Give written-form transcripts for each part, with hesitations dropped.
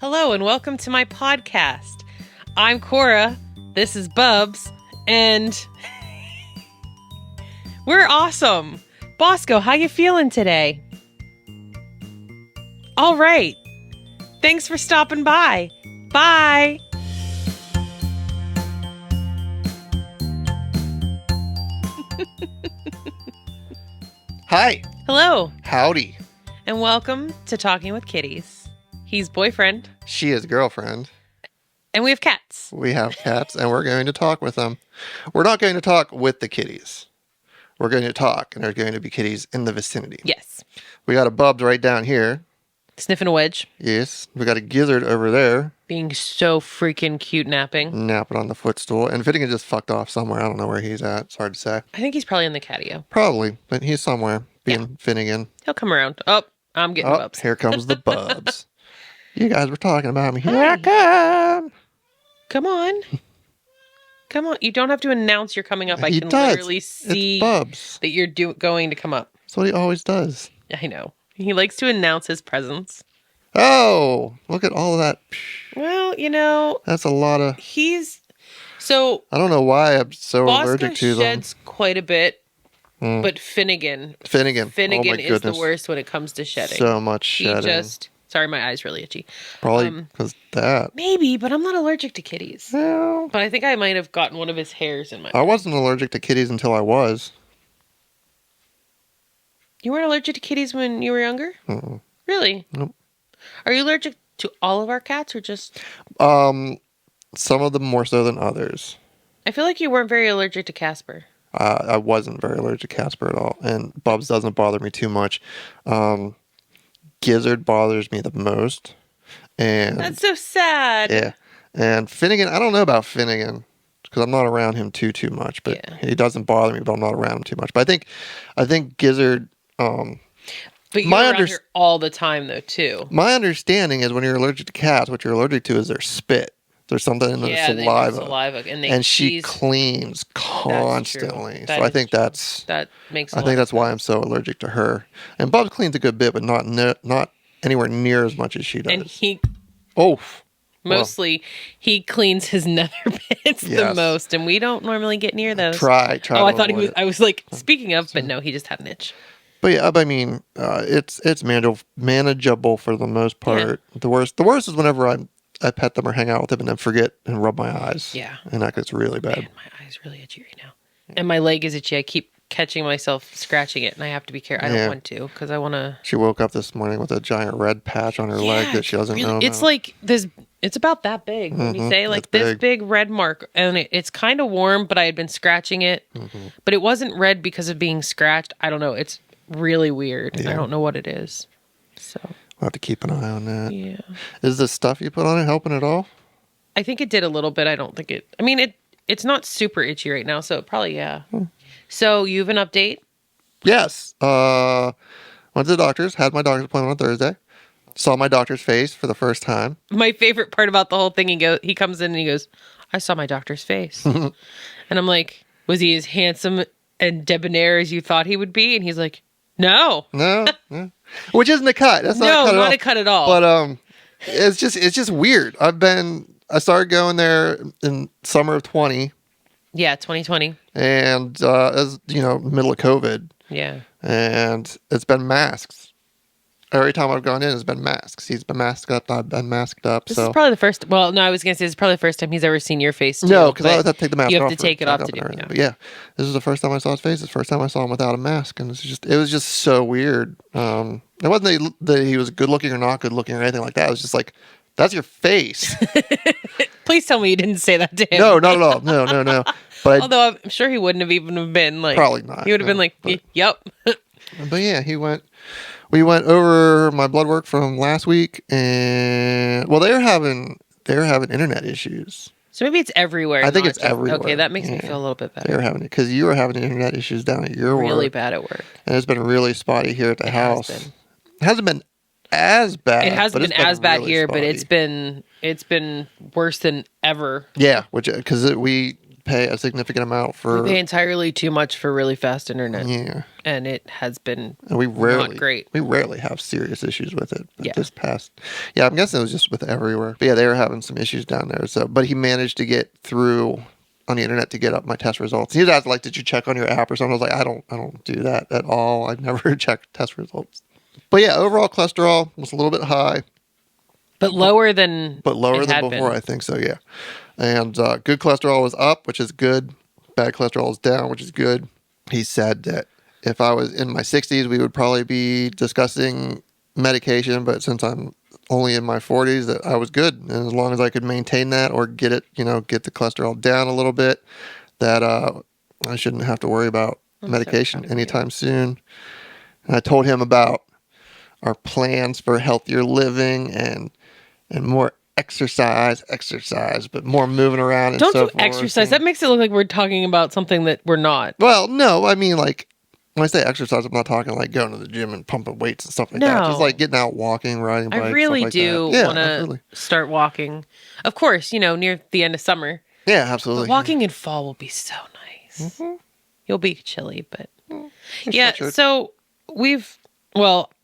Hello and welcome to my podcast. I'm Cora, this is Bubs, and we're awesome. Bosco, how you feeling today? All right. Thanks for stopping by. Bye. Hi. Hello, Howdy. and welcome to Talking with Kitties. He's boyfriend, She is girlfriend. and we have cats. We have cats, and we're going to talk with them. We're not going to talk with the kitties. We're going to talk, and there's going to be kitties in the vicinity. Yes. We got a Bubs right down here. Sniffing a wedge. Yes. We got a Gizzard over there, Being so freaking cute napping. napping on the footstool. And Finnegan just fucked off somewhere. I don't know where he's at. It's hard to say. I think he's probably in the catio. Probably, but he's somewhere being Yeah. Finnegan. He'll come around. Oh, I'm getting Oh, Bubs. here comes the Bubs. You guys were talking about me. Here Hi. I come. Come on. Come on. You don't have to announce you're coming up. I He can does. literally see It's Bubs. that you're going to come up. That's what he always does. I know. He likes to announce his presence. Oh, look at all of that. Well, you know, That's a lot of... he's... So, I don't know why I'm so Bosco allergic to them. sheds quite a bit, Mm. but Finnegan Finnegan. Oh my is the goodness. worst when it comes to shedding. So much He shedding. just... Sorry, my eye's really itchy. Probably because that. Maybe, but I'm not allergic to kitties. Well, But I think I might have gotten one of his hairs in my... I wasn't allergic to kitties until I was. You weren't allergic to kitties when you were younger? Mm-mm. Really? Nope. Are you allergic to all of our cats or just... Some of them more so than others. I feel like you weren't very allergic to Casper. I wasn't very allergic to Casper at all, and Bubs doesn't bother me too much. Gizzard bothers me the most, and That's so sad. yeah, and Finnegan. I don't know about Finnegan because I'm not around him too much, but Yeah. he doesn't bother me. But I'm not around him too much. But I think Gizzard. But you're My around under- here all the time, though, too. My understanding is when you're allergic to cats, what you're allergic to is their spit. There's something in the Yeah, they saliva. use saliva. And she she's- cleans constantly. That So I is think true. that's That makes I think that's why I'm so allergic to her. And Bubs cleans a good bit, but not anywhere near as much as she does. And he... Oh, Mostly, he cleans his nether bits the Yes. most, and we don't normally get near those. try. Oh, I to thought he avoid was... it. I was like, speaking of, but no, he just had an itch. But yeah, I mean, it's manageable for the most part. The worst is whenever I pet them or hang out with them and then forget and rub my eyes. Yeah. And that gets really bad. Man, my eye's really itchy right now. And my leg is itchy. I keep catching myself scratching it, and I have to be careful. I don't Yeah. want to, because I want to... She woke up this morning with a giant red patch on her leg that she doesn't know. It's like this. It's about that big. When you say like it's this big. big red mark, and it's kind of warm, but I had been scratching it, but it wasn't red because of being scratched. I don't know. It's really weird. Yeah. I don't know what it is. So We'll have to keep an eye on that. yeah, Is the stuff you put on it helping at all? I think it did a little bit. I don't think it. I mean It's not super itchy right now, so it probably yeah. So you have an update. Yes. Went to the doctor's, had my doctor's appointment on Thursday. Saw my doctor's face for the first time. My favorite part about the whole thing, he comes in and he goes, I saw my doctor's face. And I'm like, was he as handsome and debonair as you thought he would be? And he's like, no. No. Which isn't a cut. That's not No, a cut at not all. a cut at all. But it's just weird. I started going there in summer of 20 Yeah, 2020. and as you know, middle of COVID, Yeah. and it's been masks. Every time I've gone in, it's been masks. He's been masked up. I've been masked up. This so is probably the first. Well, no, I was gonna say it's probably the first time he's ever seen your face. Too, no, because I but always have to take the mask off. You have to for take it off to checkup do. and everything. Yeah. But yeah, this is the first time I saw his face. It's the first time I saw him without a mask, and it was just so weird. It wasn't that he was good looking or not good looking or anything like that. It was just like, that's your face. Please tell me you didn't say that to him. No, not at all. No. But Although I'm sure he wouldn't have even have been like. Probably not, He would have been no, like, but- "Yep." But yeah, we went over my blood work from last week, and well, they're having internet issues. So maybe it's everywhere. I think not it's just- everywhere. Okay, that makes me Yeah. feel a little bit better. They're having it because you were having internet issues down at your Really work, bad at work. and it's been really spotty here at the It has house. been. It hasn't been as bad. It hasn't but been it's as bad really here, but spotty. it's been worse than ever. yeah, which because we pay a significant amount for. We pay entirely too much for really fast internet. Yeah. And it has been and not great. We rarely have serious issues with it. But Yeah. This past. Yeah, I'm guessing it was just with everywhere. But yeah, they were having some issues down there. So, but he managed to get through on the internet to get up my test results. He was asking, like, did you check on your app or something? I was like, I don't do that at all. I've never checked test results. But yeah, overall cholesterol was a little bit high. But lower than before, been. I think so, yeah. And good cholesterol was up, which is good. Bad cholesterol is down, which is good. He said that if I was in my 60s, we would probably be discussing medication. But since I'm only in my 40s, that I was good. And as long as I could maintain that or get it, get the cholesterol down a little bit, that I shouldn't have to worry about medication anytime soon. And I told him about our plans for healthier living and more exercise, but more moving around and Don't so do forth. exercise. That makes it look like we're talking about something that we're not. Well, no, I mean, like, when I say exercise, I'm not talking like going to the gym and pumping weights and stuff like that. Just like getting out, walking, riding bikes. I really stuff like do that. want to start walking. Of course, near the end of summer. Yeah, absolutely. But walking in fall will be so nice. Mm-hmm. You'll be chilly, but yeah. So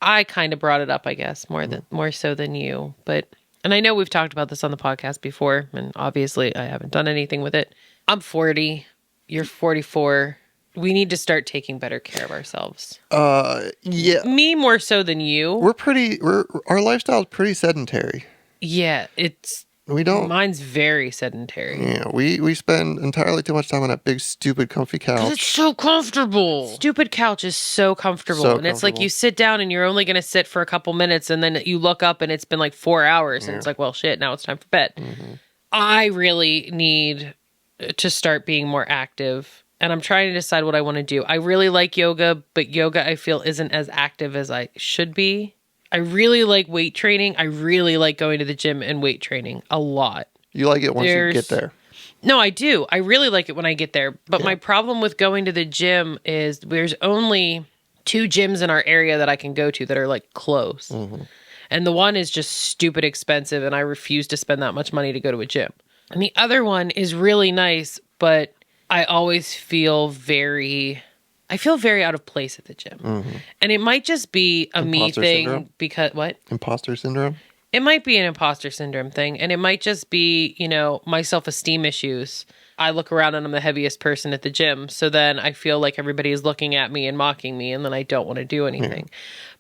I kind of brought it up, I guess, more so than you. And I know we've talked about this on the podcast before, and obviously I haven't done anything with it. I'm 40. You're 44. We need to start taking better care of ourselves. Yeah. Me more so than you. Our lifestyle is pretty sedentary. Yeah, mine's very sedentary. Yeah, we spend entirely too much time on that big, stupid, comfy couch. It's so comfortable. Stupid couch is so comfortable. And it's like you sit down and you're only going to sit for a couple minutes and then you look up and it's been like 4 hours and it's like, well, shit, now it's time for bed. Mm-hmm. I really need to start being more active. And I'm trying to decide what I want to do. I really like yoga, but yoga I feel isn't as active as I should be. I really like weight training. I really like going to the gym and weight training a lot. You like it once you get there. No, I do. I really like it when I get there. But my problem with going to the gym is there's only 2 gyms in our area that I can go to that are like close. Mm-hmm. And the one is just stupid expensive and I refuse to spend that much money to go to a gym. And the other one is really nice, but I always feel very out of place at the gym. Mm-hmm. And it might just be a me thing syndrome? Because what? Imposter syndrome? It might be an imposter syndrome thing. And it might just be, my self-esteem issues. I look around and I'm the heaviest person at the gym. So then I feel like everybody is looking at me and mocking me and then I don't want to do anything.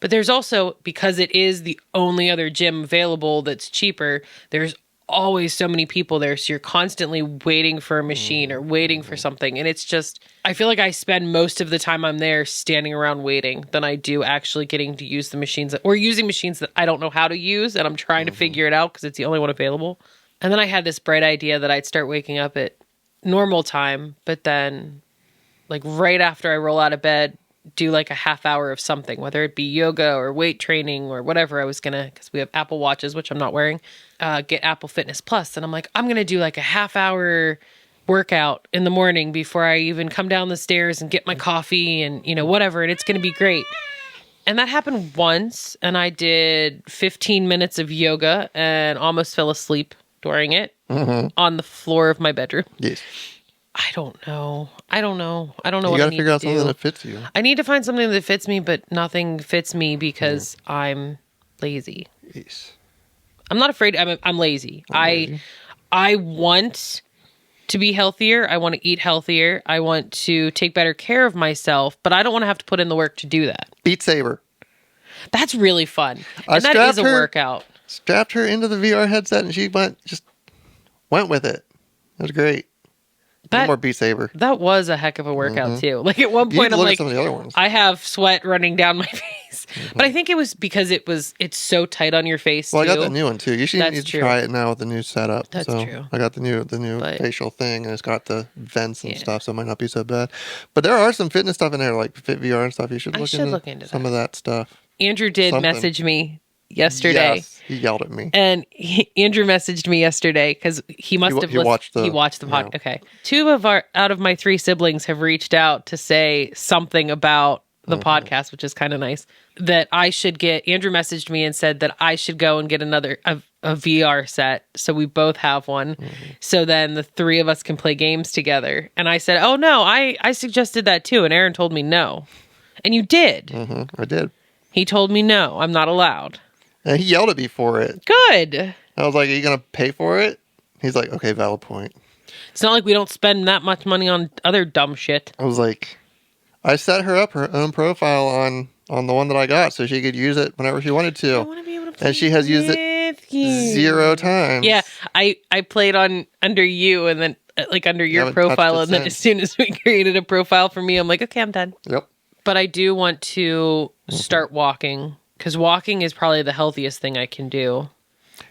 But there's also, because it is the only other gym available that's cheaper, there's always so many people there, so you're constantly waiting for a machine or waiting for something, and it's just I feel like I spend most of the time I'm there standing around waiting than I do actually getting to use the machines or using machines that I don't know how to use and I'm trying to figure it out because it's the only one available. And then I had this bright idea that I'd start waking up at normal time, but then like right after I roll out of bed, do like a half hour of something, whether it be yoga or weight training or whatever I was gonna, because we have Apple Watches, which I'm not wearing, get Apple Fitness Plus. And I'm like, I'm gonna do like a half hour workout in the morning before I even come down the stairs and get my coffee and, whatever. And it's gonna be great. And that happened once. And I did 15 minutes of yoga and almost fell asleep during it on the floor of my bedroom. Yes. I don't know. I don't know you what I need to do. You got to figure out something that fits you. I need to find something that fits me, but nothing fits me because I'm lazy. Yes. I'm not afraid. I'm lazy. I want to be healthier. I want to eat healthier. I want to take better care of myself, but I don't want to have to put in the work to do that. Beat Saber. That's really fun. And that is a workout. Strapped her into the VR headset and she went with it. It was great. No more Beat Saber. That was a heck of a workout too. Like at one point, I'm like, some of the other ones. I have sweat running down my face. But I think it was because it's so tight on your face. Well, too. I got the new one too. You should need to try it now with the new setup. That's true. I got the new facial thing, and it's got the vents and stuff, so it might not be so bad. But there are some fitness stuff in there, like Fit VR and stuff. You should look into some of that stuff. Andrew did message me yesterday. Yes, he yelled at me. And Andrew messaged me yesterday because he must have watched the podcast. Yeah. Okay. 2 out of my 3 siblings have reached out to say something about the podcast, which is kind of nice. That I should Andrew messaged me and said that I should go and get a VR set. So we both have one. So then the three of us can play games together. And I said, oh no, I suggested that too. And Aaron told me no. And you did. I did. He told me no, I'm not allowed. And he yelled at me for it. Good. I was like, are you going to pay for it? He's like, okay, valid point. It's not like we don't spend that much money on other dumb shit. I was like, I set her up her own profile on the one that I got so she could use it whenever she wanted to. I want to be able to play and she has used it you. 0 times. Yeah, I played on under you and then like under your profile, and then as soon as we created a profile for me, I'm like, okay, I'm done. Yep. But I do want to start walking, because walking is probably the healthiest thing I can do.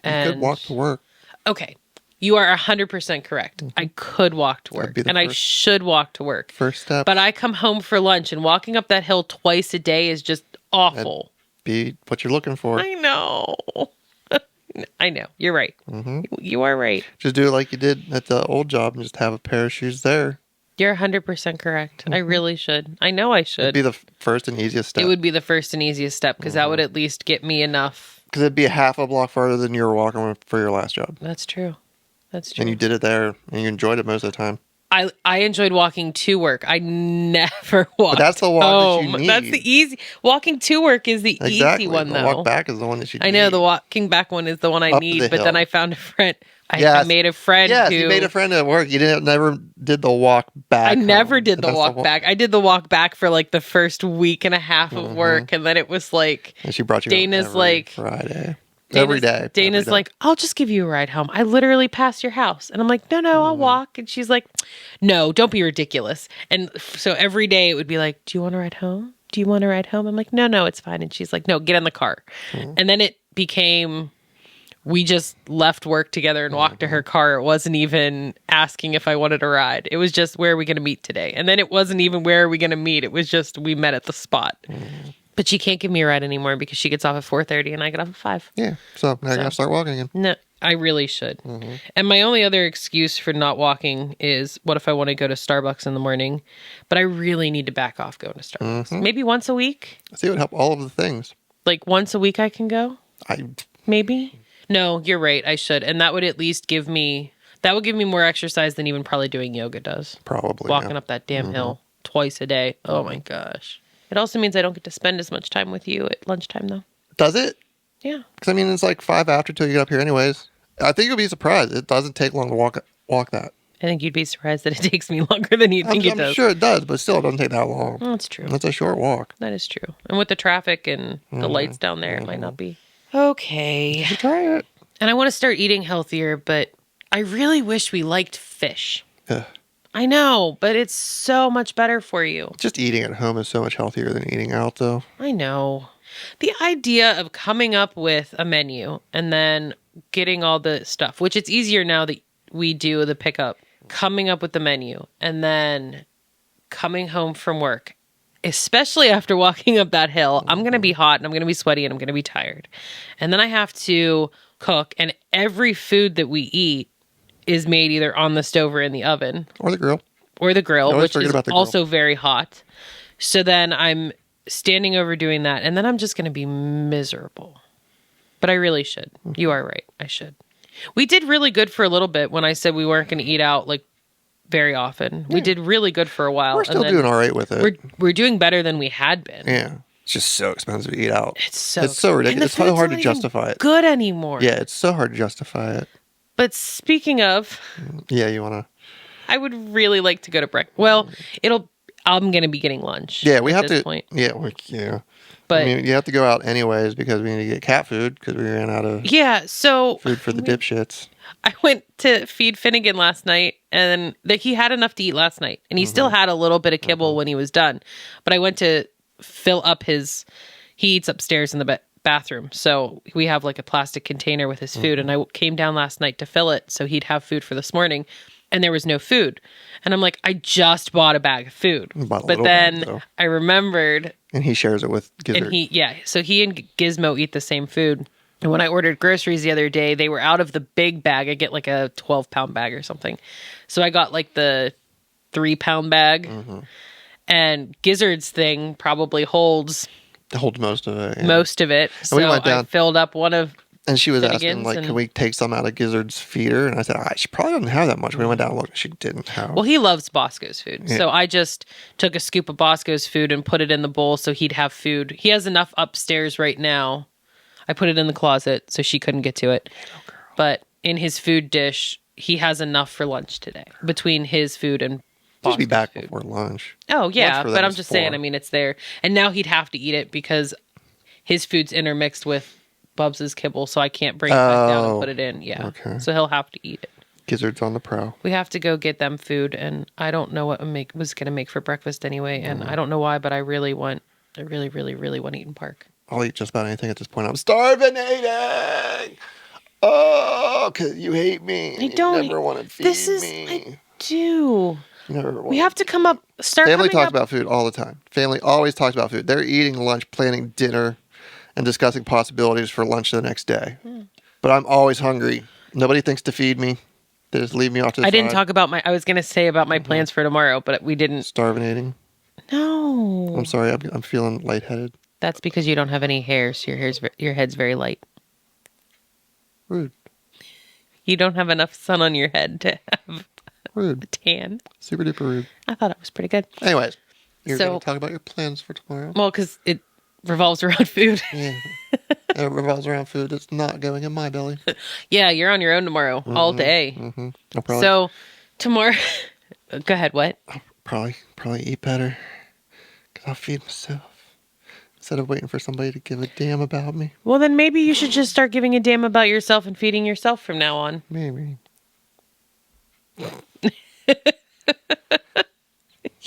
You could walk to work. Okay. You are 100% correct. I could walk to work, and I should walk to work. First step. But I come home for lunch, and walking up that hill twice a day is just awful. That'd be what you're looking for. I know. I know. You're right. You are right. Just do it like you did at the old job and just have a pair of shoes there. You're 100% correct. I really should. I know I should. It'd be the first and easiest step. It would be the first and easiest step, because that would at least get me enough. Because it'd be a half a block farther than you were walking for your last job. That's true. That's true. And you did it there, and you enjoyed it most of the time. I enjoyed walking to work. I never walked. But that's the walk home. that you need. That's the easy. Walking to work is the easy one, though. The walk back is the one that you need. I know the walking back one is the one I need, but hill. then I found a friend. I made a friend who... you made a friend at work. You never did the walk back. I never did the walk back. I did the walk back for like the first week and a half of work, and then it was like... And she brought you Dana's every like... Friday. Every day. Dana's like, I'll just give you a ride home. I literally pass your house. And I'm like, no, I'll walk. And she's like, no, don't be ridiculous. And so every day it would be like, do you want to ride home? Do you want to ride home? I'm like, no, it's fine. And she's like, no, get in the car. And then it became, we just left work together and walked to her car. It wasn't even asking if I wanted a ride. It was just, where are we going to meet today? And then it wasn't even, where are we going to meet? It was just, we met at the spot. But she can't give me a ride anymore because she gets off at 4:30 and I get off at 5. Yeah, so now you gotta start walking again. No, I really should. And my only other excuse for not walking is, what if I want to go to Starbucks in the morning? But I really need to back off going to Starbucks. Maybe once a week. See, it would help all of the things. Like once a week I can go? Maybe? No, you're right. I should. And that would at least give me more exercise than even probably doing yoga does. Probably. Walking up that damn hill twice a day. Oh my gosh. It also means I don't get to spend as much time with you at lunchtime, though. Does it? Yeah. Because, I mean, it's like 5 after till you get up here anyways. I think you'll be surprised. It doesn't take long to walk that. I think you'd be surprised that it takes me longer than you think it does. I'm sure it does, but still, it doesn't take that long. Well, that's true. That's a short walk. That is true. And with the traffic and the lights down there, it might not be. Okay. Try it. And I want to start eating healthier, but I really wish we liked fish. Ugh. I know, but it's so much better for you. Just eating at home is so much healthier than eating out, though. I know. The idea of coming up with a menu and then getting all the stuff, which it's easier now that we do the pickup, coming up with the menu and then coming home from work, especially after walking up that hill, I'm going to be hot and I'm going to be sweaty and I'm going to be tired. And then I have to cook, and every food that we eat is made either on the stove or in the oven. Or the grill. Which is also very hot. So then I'm standing over doing that, and then I'm just going to be miserable. But I really should. You are right. I should. We did really good for a little bit when I said we weren't going to eat out like very often. Yeah. We did really good for a while. We're still doing all right with it. We're doing better than we had been. Yeah. It's just so expensive to eat out. It's so ridiculous. It's so hard to justify it. Good anymore. Yeah, it's so hard to justify it. But speaking of... Yeah, you want to... I would really like to go to breakfast. Well, I'm going to be getting lunch. Yeah, we have to... Point. Yeah, yeah. But I mean, you have to go out anyways because we need to get cat food because we ran out of food for the dipshits. I went to feed Finnegan last night, and he had enough to eat last night. And he still had a little bit of kibble when he was done. But I went to fill up he eats upstairs in the bathroom. So we have like a plastic container with his food. And I came down last night to fill it so he'd have food for this morning. And there was no food. And I'm like, I just bought a bag of food. But then I remembered. And he shares it with Gizzard. So he and Gizmo eat the same food. And when I ordered groceries the other day, they were out of the big bag. I get like a 12-pound bag or something. So I got like the 3-pound bag. And Gizzard's thing probably holds most of it. Yeah. Most of it. So I filled up one of And she was asking, Finnegans like, and- can we take some out of Gizzard's feeder? And I said, she probably doesn't have that much. We went down and looked. She didn't have. Well, he loves Bosco's food. Yeah. So I just took a scoop of Bosco's food and put it in the bowl so he'd have food. He has enough upstairs right now. I put it in the closet so she couldn't get to it. But in his food dish, he has enough for lunch today between his food and Just be Bosco's back food. before lunch. Oh, yeah. Lunch for But them I'm is just saying, 4. I mean, it's there. And now he'd have to eat it because his food's intermixed with Bubs's kibble, so I can't bring it back down and put it in. Yeah. Okay. So he'll have to eat it. Gizzard's on the prowl. We have to go get them food, and I don't know what was going to make for breakfast anyway, and I don't know why, but I really, really, really want Eaton Park. I'll eat just about anything at this point. I'm starving. Oh, because you hate me. I don't. You never want to feed me. I do. Never We have to come up. Family talks up. about food all the time. Family always talks about food. They're eating lunch, planning dinner, and discussing possibilities for lunch the next day. But I'm always hungry. Nobody thinks to feed me. They just leave me off to the I didn't side. talk about I was going to say about my plans for tomorrow, but we didn't. Starvinating. No. I'm sorry. I'm feeling lightheaded. That's because you don't have any hair, so your head's very light. Rude. You don't have enough sun on your head to have Rude. a tan. Super duper rude. I thought it was pretty good. Anyways, you're So- going to talk about your plans for tomorrow. Well, because it revolves around food. Yeah. It revolves around food. It's not going in my belly. Yeah, you're on your own tomorrow, all day. I'll probably, So tomorrow, go ahead. What? probably eat better. Because I'll feed myself. Instead of waiting for somebody to give a damn about me. Well, then maybe you should just start giving a damn about yourself and feeding yourself from now on. Maybe.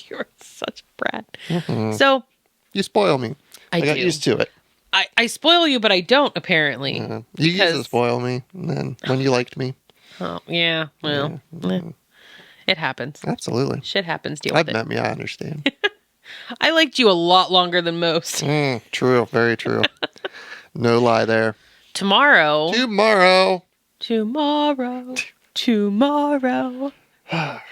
You're such a brat. So You spoil me. I got do. used to it. I spoil you, but I don't apparently. You used to spoil me. And then when you liked me. Oh yeah, well, it happens. Absolutely. Shit happens. Deal I've with it. met me. I understand. I liked you a lot longer than most. True. Very true. No lie there. Tomorrow. Tomorrow.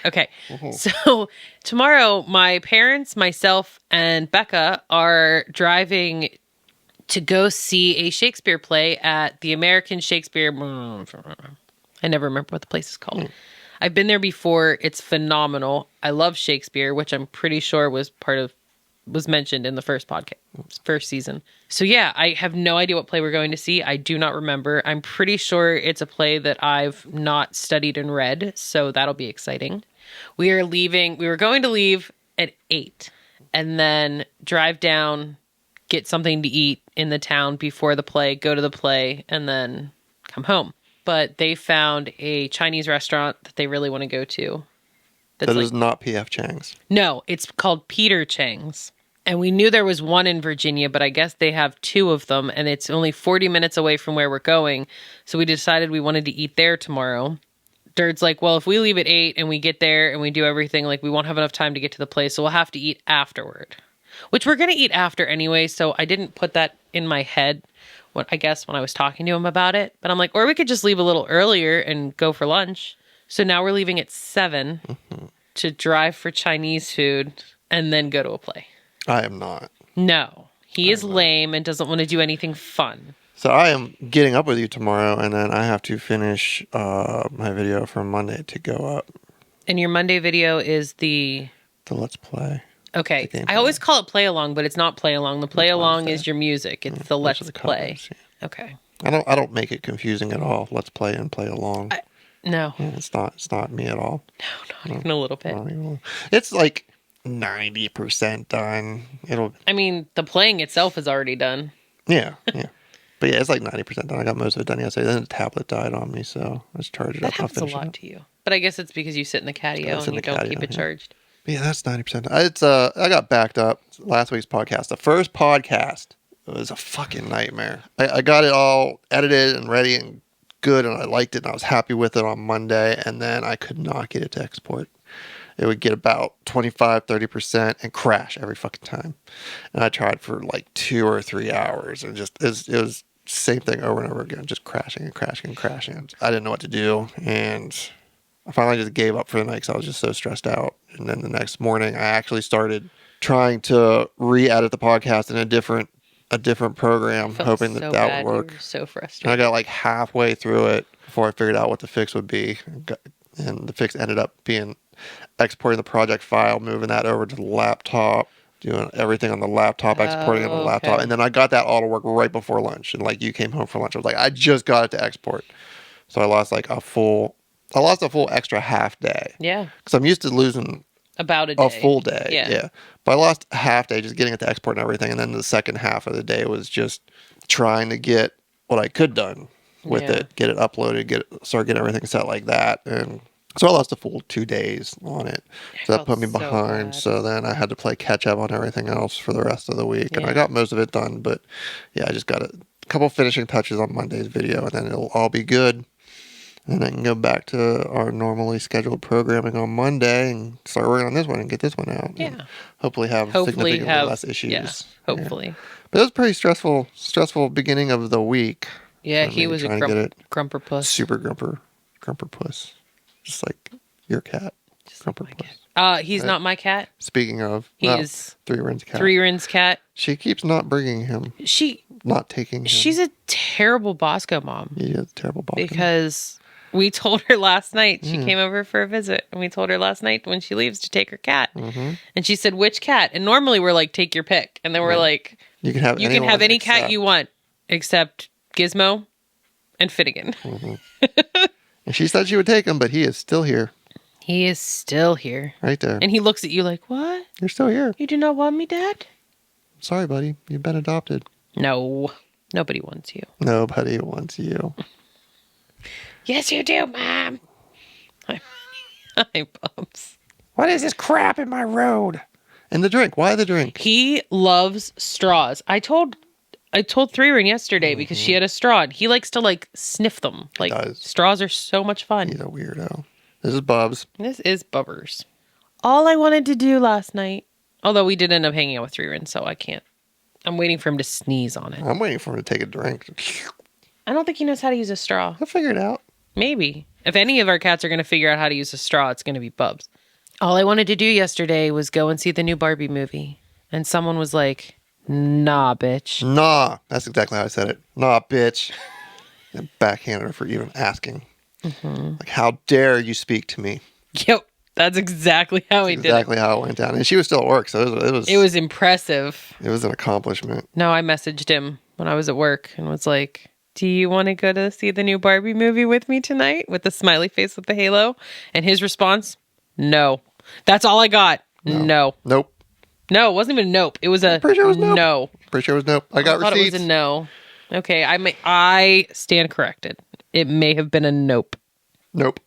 Okay. So tomorrow, my parents, myself, and Becca are driving to go see a Shakespeare play at the American Shakespeare. I never remember what the place is called. I've been there before. It's phenomenal. I love Shakespeare, which I'm pretty sure was mentioned in the first season. So yeah, I have no idea what play we're going to see. I do not remember. I'm pretty sure it's a play that I've not studied and read, so that'll be exciting. We were going to leave at 8 and then drive down, get something to eat in the town before the play, go to the play, and then come home. But they found a Chinese restaurant that they really want to go to. That is not P.F. Chang's. No, it's called Peter Chang's. And we knew there was one in Virginia, but I guess they have 2 of them, and it's only 40 minutes away from where we're going. So we decided we wanted to eat there tomorrow. Dirt's like, well, if we leave at 8 and we get there and we do everything, like we won't have enough time to get to the place, so we'll have to eat afterward. Which we're going to eat after anyway, so I didn't put that in my head, when I was talking to him about it. But I'm like, or we could just leave a little earlier and go for lunch. So now we're leaving at 7 to drive for Chinese food and then go to a play. I am not. No, he is lame and doesn't want to do anything fun. So I am getting up with you tomorrow, and then I have to finish my video from Monday to go up. And your Monday video is the Let's Play. Okay. The I always call it play along, but it's not play along. The play along is your music. It's the Let's Those are the Play. covers, yeah. Okay. I don't make it confusing at all. Let's Play and Play Along. No. Yeah, it's not me at all. No, not even a little bit. Not even- It's like 90% done. I mean, the playing itself is already done. Yeah. But yeah, it's like 90% done. I got most of it done yesterday. Then the tablet died on me, so let's charge it That up. I'll happens a finish lot it. to you. But I guess it's because you sit in the catio and you don't keep it charged. But yeah, that's 90%. I got backed up last week's podcast. The first podcast was a fucking nightmare. I got it all edited and ready and good, and I liked it, and I was happy with it on Monday, and then I could not get it to export. It would get about 25, 30% and crash every fucking time. And I tried for like 2 or 3 hours, and just it was same thing over and over again, just crashing and crashing and crashing. I didn't know what to do, and I finally just gave up for the night because I was just so stressed out. And then the next morning, I actually started trying to re-edit the podcast in a different a different program, Felt hoping so that bad. would work. You were so And I frustrated. got like halfway through it before I figured out what the fix would be. And the fix ended up being exporting the project file, moving that over to the laptop, doing everything on the laptop, exporting on the laptop. Okay. And then I got that all to work right before lunch. And like you came home for lunch. I was like, I just got it to export. So I lost a full extra half day. Yeah. Because I'm used to losing About a day. a full day. Yeah. But I lost a half day just getting it to export and everything. And then the second half of the day was just trying to get what I could done with it, get it uploaded, start getting everything set like that. And so I lost a full 2 days on it. So that put me behind. Bad. So then I had to play catch up on everything else for the rest of the week. And I Yeah. got most of it done. But yeah, I just got a couple finishing touches on Monday's video and then it'll all be good. And I can go back to our normally scheduled programming on Monday and start working on this one and get this one out. Yeah. And hopefully have significantly less issues. Yeah, hopefully. But it was a pretty stressful beginning of the week. Yeah, for he me, was a trying to get it grumper puss. super grumper puss. Just like your cat. Grumper my puss. He's not my cat. Speaking of, He's Three Rin's cat. Three Rin's cat. She keeps not bringing him, not taking him. She's a terrible Bosco mom. He is a terrible boss. Because we told her last night, she came over for a visit, and we told her last night when she leaves to take her cat. Mm-hmm. And she said, which cat? And normally we're like, take your pick. And then we're like, you can have any cat you want, except Gizmo and Finnegan. Mm-hmm. And she said she would take him, but he is still here. He is still here. Right there. And he looks at you like, what? You're still here. You do not want me, Dad? Sorry, buddy. You've been adopted. No. Nobody wants you. Nobody wants you. Yes, you do, Mom. Hi, Bubs. What is this crap in my road? And the drink. Why the drink? He loves straws. I told Three Ring yesterday because she had a straw. And he likes to like sniff them. Like straws are so much fun. He's a weirdo. This is Bubs. This is Bubbers. All I wanted to do last night, although we did end up hanging out with Three Ring, so I can't. I'm waiting for him to sneeze on it. I'm waiting for him to take a drink. I don't think he knows how to use a straw. He'll figure it out. Maybe. If any of our cats are going to figure out how to use a straw, it's going to be Bubs. All I wanted to do yesterday was go and see the new Barbie movie. And someone was like, nah, bitch. Nah. That's exactly how I said it. Nah, bitch. And backhanded her for even asking. Mm-hmm. Like, how dare you speak to me? Yep. That's exactly how he did it. Exactly how it went down. And she was still at work, so it was impressive. It was an accomplishment. No, I messaged him when I was at work and was like, do you want to go to see the new Barbie movie with me tonight? With the smiley face with the halo. And his response, no. That's all I got. No. Nope. No, it wasn't even a nope. It was a pretty sure it was nope. No. Pretty sure it was nope. I got thought receipts. It was a no. Okay, I stand corrected. It may have been a nope. Nope.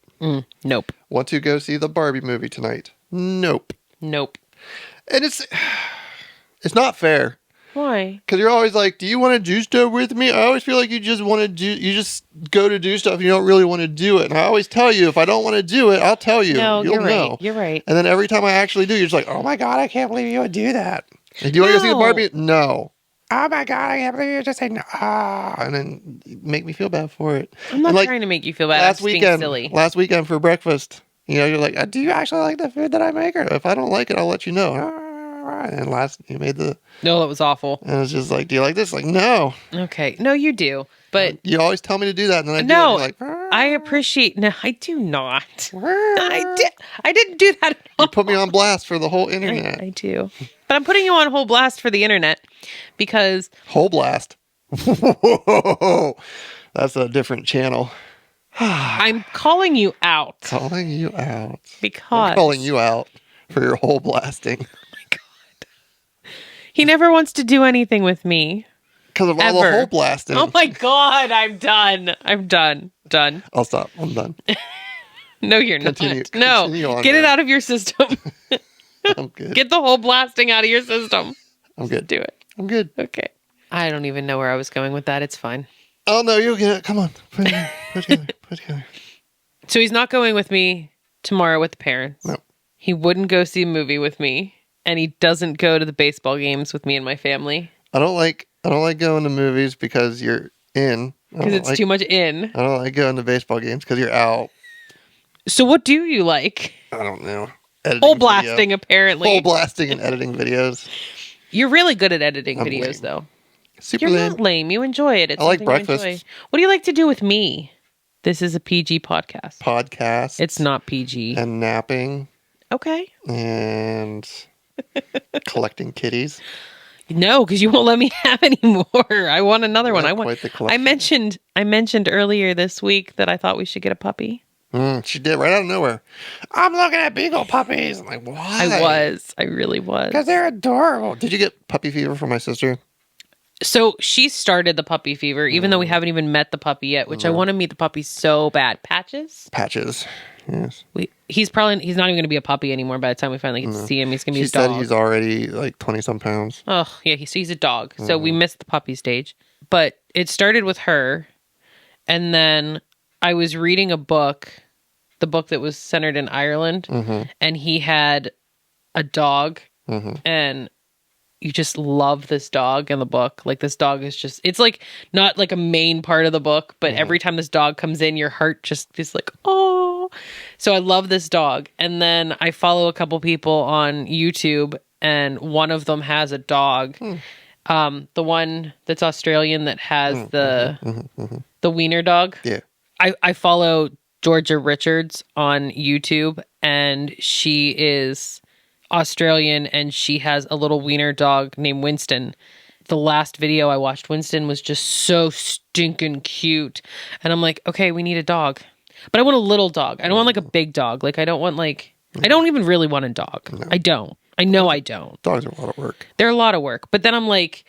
Nope. Want to go see the Barbie movie tonight? Nope. Nope. And it's not fair. Why? Because you're always like, do you want to do stuff with me? I always feel like you just go to do stuff and you don't really want to do it. And I always tell you, if I don't want to do it, I'll tell you. No, You'll you're know. right. You're right. And then every time I actually do, you're just like, oh my God, I can't believe you would do that. And do you want to go see the Barbie? No. Oh my God, I can't believe you just say no. And then you make me feel bad for it. I'm not trying to make you feel bad. I'm just being silly. Last weekend for breakfast, you're like, do you actually like the food that I make? Or if I don't like it, I'll let you know. And you made the... No, that was awful. And it's just like, do you like this? Like, no. Okay. No, you do. But... You always tell me to do that, and then I do no, it, and you're like... I appreciate... No, I do not. I didn't do that at all. You put me on blast for the whole internet. I do. But I'm putting you on whole blast for the internet because... Whole blast. Whoa. That's a different channel. I'm calling you out. Calling you out. Because... I'm calling you out for your whole blasting. He never wants to do anything with me. Because of all the hole blasting. Oh my God, I'm done. I'm done. Done. I'll stop. I'm done. No, you're not. No, get it out of your system. I'm good. Get the whole blasting out of your system. I'm good. Do it. I'm good. Okay. I don't even know where I was going with that. It's fine. Oh, no, you'll get it. Come on. Put it together. Put it together. So he's not going with me tomorrow with the parents. No. He wouldn't go see a movie with me. And he doesn't go to the baseball games with me and my family. I don't like going to movies because you're in. Because it's too much in. I don't like going to baseball games because you're out. So what do you like? I don't know. Whole blasting, apparently. Whole blasting and editing videos. You're really good at editing videos, though. Super You're lame. not lame. You enjoy it. It's I like something you breakfast. enjoy. What do you like to do with me? This is a PG podcast. Podcasts. It's not PG. And napping. Okay. And collecting kitties. No, because you won't let me have any more. I want another one. Quite the collection. I mentioned earlier this week that I thought we should get a puppy. She did right out of nowhere. I'm looking at beagle puppies. I'm like, why? I really was. Because they're adorable. Did you get puppy fever from my sister? So she started the puppy fever, even though we haven't even met the puppy yet, which I want to meet the puppy so bad. Patches? Patches. Yes. He's not even going to be a puppy anymore by the time we finally get to see him. He's going to be a dog. She said he's already like 20-some pounds. Oh, yeah, he's a dog. So we missed the puppy stage. But it started with her, and then I was reading a book, the book that was centered in Ireland, and he had a dog, and you just love this dog in the book. Like, this dog is just, it's like not like a main part of the book, but every time this dog comes in, your heart just is like, oh. So I love this dog. And then I follow a couple people on YouTube, and one of them has a dog. The one that's Australian that has the wiener dog. Yeah. I follow Georgia Richards on YouTube, and she is Australian, and she has a little wiener dog named Winston. The last video I watched, Winston was just so stinking cute. And I'm like, okay, we need a dog. But I want a little dog. I don't want like a big dog. Like, I don't want like, I don't even really want a dog. No. I don't. I know I don't. Dogs are a lot of work. They're a lot of work. But then I'm like,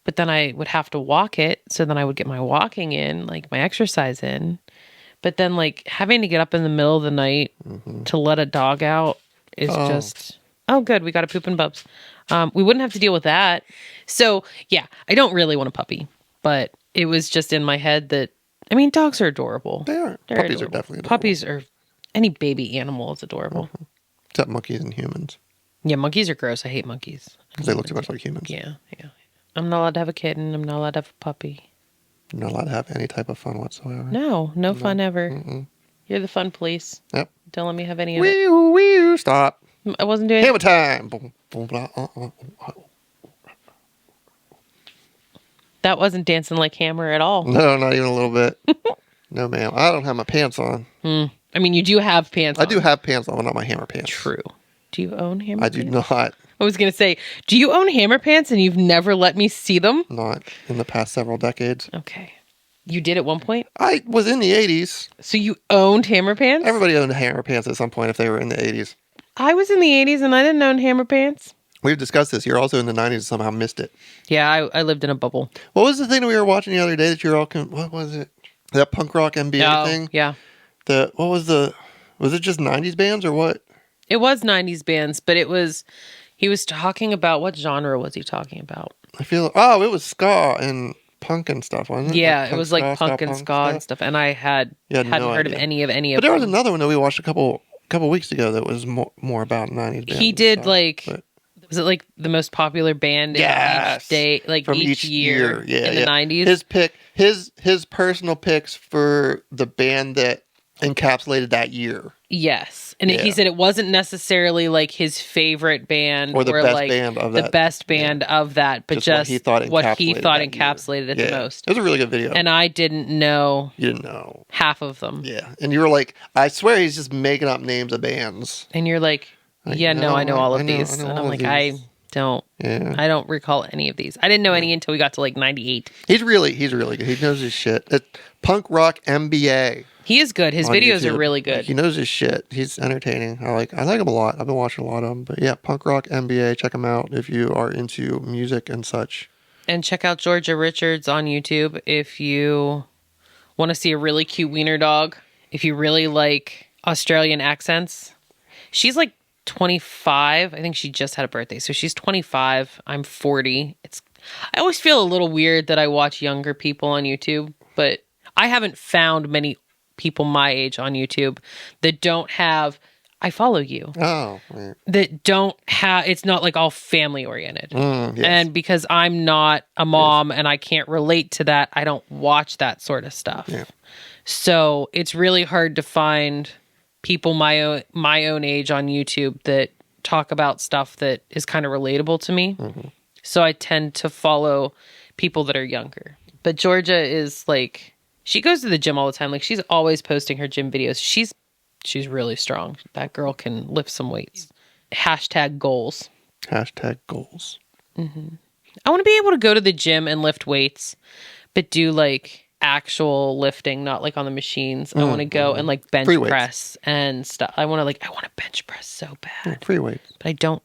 but then I would have to walk it. So then I would get my walking in, like my exercise in. But then like having to get up in the middle of the night to let a dog out is just... Oh, good. We got a poop and Bubs. We wouldn't have to deal with that. So, yeah, I don't really want a puppy. But it was just in my head that, I mean, dogs are adorable. They are. They're Puppies adorable. are definitely adorable. Puppies are, any baby animal is adorable. Except monkeys and humans. Yeah, monkeys are gross. I hate monkeys. Because they look too much like humans. Yeah. I'm not allowed to have a kitten. I'm not allowed to have a puppy. You're not allowed to have any type of fun whatsoever. No fun ever. You're the fun police. Yep. Don't let me have any of it. Wee-oo, stop. I wasn't doing Hammer time. Boom, boom, blah, That wasn't dancing like Hammer at all. No, not even a little bit. No, ma'am. I don't have my pants on. I mean, you do have pants on. I do have pants on, but not my Hammer pants. True. Do you own Hammer I pants? do not. I was going to say, do you own Hammer pants and you've never let me see them? Not in the past several decades. Okay. You did at one point? I was in the 80s. So you owned Hammer pants? Everybody owned Hammer pants at some point if they were in the 80s. I was in the 80s and I didn't own Hammer pants. We've discussed this. You're also in the 90s and somehow missed it. Yeah, I lived in a bubble. What was the thing that we were watching the other day that you were all... what was it? That punk rock NBA thing? Yeah. Was it just 90s bands or what? It was 90s bands, but he was talking about, what genre was he talking about? it was ska and punk and stuff, wasn't it? Yeah, like it was like punk and ska and stuff. And I hadn't heard of any of But there was another one that we watched a couple weeks ago that was more about 90s bands. He did was it like the most popular band in each day, like from each year in the 90s? His personal picks for the band that encapsulated that year. Yes. And he said it wasn't necessarily like his favorite band or the best like band of that. The best band of that, but just what he thought encapsulated it the most. It was a really good video. And I didn't know. You didn't know half of them. Yeah. And you were like, I swear he's just making up names of bands. And you're like, I know all of these. And I'm like, I don't recall any of these. I didn't know any until we got to like 98. He's really good. He knows his shit. Punk Rock MBA. He is good. His videos are really good. He knows his shit. He's entertaining. I like him a lot. I've been watching a lot of him. But yeah, Punk Rock MBA. Check him out if you are into music and such. And check out Georgia Richards on YouTube if you want to see a really cute wiener dog. If you really like Australian accents. She's like 25. I think she just had a birthday. So she's 25. I'm 40. I always feel a little weird that I watch younger people on YouTube, but I haven't found many people my age on YouTube that don't have, I follow you. Oh, right. That don't have, it's not like all family oriented. Yes. And because I'm not a mom and I can't relate to that, I don't watch that sort of stuff. Yeah. So it's really hard to find people my own age on YouTube that talk about stuff that is kind of relatable to me. Mm-hmm. So I tend to follow people that are younger. But Georgia is like, she goes to the gym all the time. Like, she's always posting her gym videos. She's really strong. That girl can lift some weights. Hashtag goals. Hashtag goals. I want to be able to go to the gym and lift weights, but do like actual lifting, not like on the machines. I want to go and like bench Free weights. press and stuff. I want to bench press so bad, Free weights. but I don't.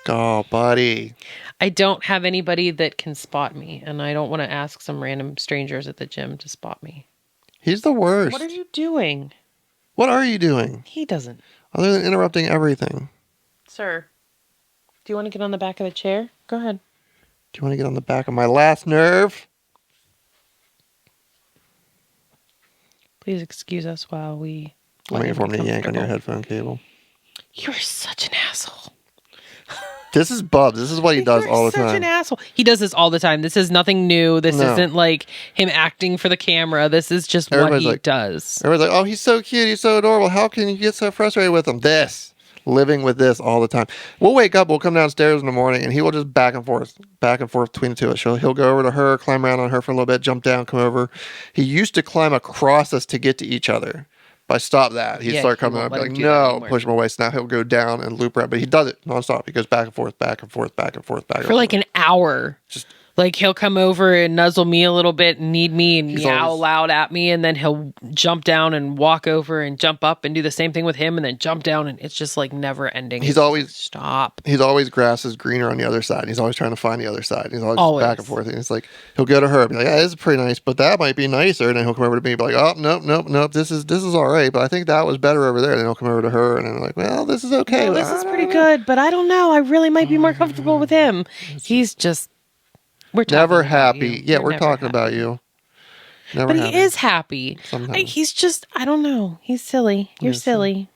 Oh, buddy. I don't have anybody that can spot me, and I don't want to ask some random strangers at the gym to spot me. He's the worst. What are you doing? What are you doing? He doesn't. Other than interrupting everything. Sir, do you want to get on the back of the chair? Go ahead. Do you want to get on the back of my last nerve? Please excuse us while we... I'm waiting for him to yank on your headphone cable. You're such an asshole. This is Bubs. This is what he does all the You're such an asshole. He does this all the time. This is nothing new. This isn't like him acting for the camera. This is just what he does. Everybody's like, oh, he's so cute. He's so adorable. How can you get so frustrated with him? Living with this all the time. We'll wake up, we'll come downstairs in the morning, and he will just back and forth between the two of us. He'll go over to her, climb around on her for a little bit, jump down, come over. He used to climb across us to get to each other. But I stopped that. He'd start coming up, like, no, push him away. So now he'll go down and loop around. But he does it nonstop. He goes back and forth, back and forth, back and forth, back and forth. For like an hour. Just like he'll come over and nuzzle me a little bit and need me and meow loud at me, and then he'll jump down and walk over and jump up and do the same thing with him and then jump down, and it's just like never ending. He's always stop. He's always grass is greener on the other side. He's always trying to find the other side. He's always back and forth. And it's like he'll go to her and be like, yeah, this is pretty nice, but that might be nicer. And then he'll come over to me and be like, oh, nope. This is all right, but I think that was better over there. And then he'll come over to her and I'm like, well, this is okay. Well, this is pretty good, but I don't know. I really might be more comfortable with him. He's just never happy. Yeah, we're talking about you. Never but he is happy. He's just, I don't know. He's silly. You're silly.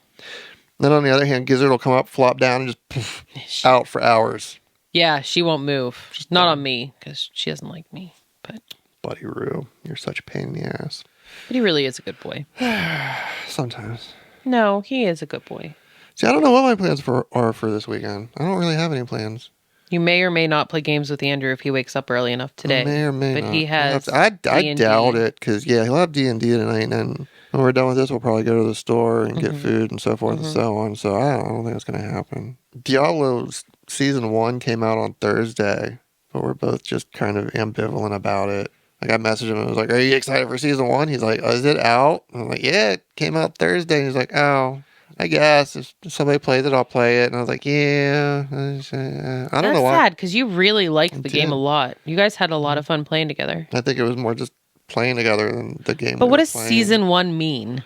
Then on the other hand, Gizzard will come up, flop down, and just poof, out for hours. Yeah, she won't move. Just not on me, because she doesn't like me. But Buddy Roo, you're such a pain in the ass. But he really is a good boy. Sometimes. No, he is a good boy. See, I don't know what my plans are for this weekend. I don't really have any plans. You may or may not play games with Andrew if he wakes up early enough today. May or may not. But he has I doubt it, because, yeah, he'll have D&D tonight, and then when we're done with this, we'll probably go to the store and get food and so forth and so on. So I don't think it's going to happen. Diablo's Season 1 came out on Thursday, but we're both just kind of ambivalent about it. Like, I messaged him and I was like, are you excited for Season 1? He's like, is it out? And I'm like, yeah, it came out Thursday. And he's like, oh, I guess if somebody plays it, I'll play it. And I was like, yeah. I don't know why. That's sad, because you really liked the game a lot. You guys had a lot of fun playing together. I think it was more just playing together than the game. But what does Season 1 mean?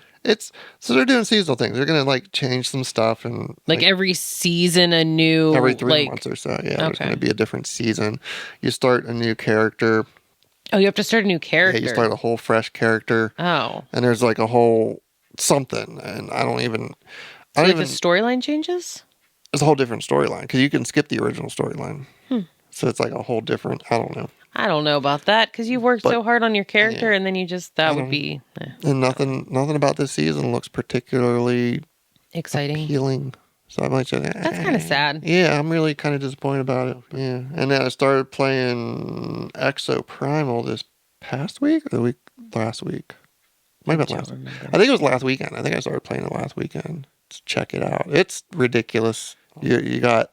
So they're doing seasonal things. They're going to, like, change some stuff. And like every season a new... Every 3 months or so, yeah. There's going to be a different season. You start a new character. Oh, you have to start a new character. Yeah, you start a whole fresh character. Oh. And there's like a whole something, and I don't even... So the storyline changes? It's a whole different storyline, because you can skip the original storyline. So it's like a whole different... I don't know. I don't know about that, because you've worked so hard on your character, and then you just... That would be... And nothing about this season looks particularly... exciting. Appealing. So I might say... That's kind of sad. Yeah, I'm really kind of disappointed about it. Yeah. And then I started playing Exo Primal this past week, or last week? Might have been last week. I think it was last weekend. I think I started playing it last weekend. Let's check it out. It's ridiculous. You got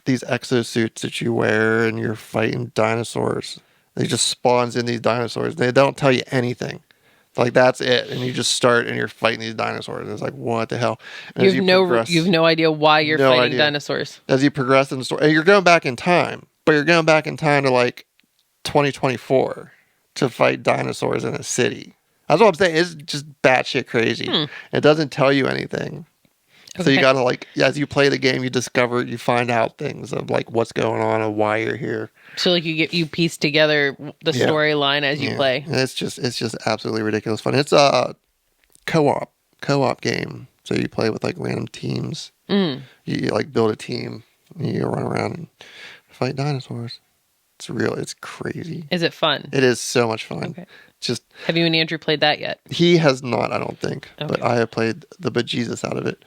these exosuits that you wear, and you're fighting dinosaurs. They just spawns in these dinosaurs. They don't tell you anything. Like, that's it. And you just start and you're fighting these dinosaurs. It's like, what the hell? And you have no idea why you're fighting dinosaurs. As you progress in the story, and you're going back in time, but you're going back in time to like 2024 to fight dinosaurs in a city. That's what I'm saying. It's just batshit crazy. It doesn't tell you anything. Okay. So you gotta, like, as you play the game, you find out things of like what's going on and why you're here. So like you piece together the storyline as you play. And it's just absolutely ridiculous fun. It's a co-op game. So you play with like random teams. You like build a team. And you run around and fight dinosaurs. It's crazy. Is it fun? It is so much fun. Okay. Have you and Andrew played that yet? He has not, I don't think. Okay. But I have played the bejesus out of it.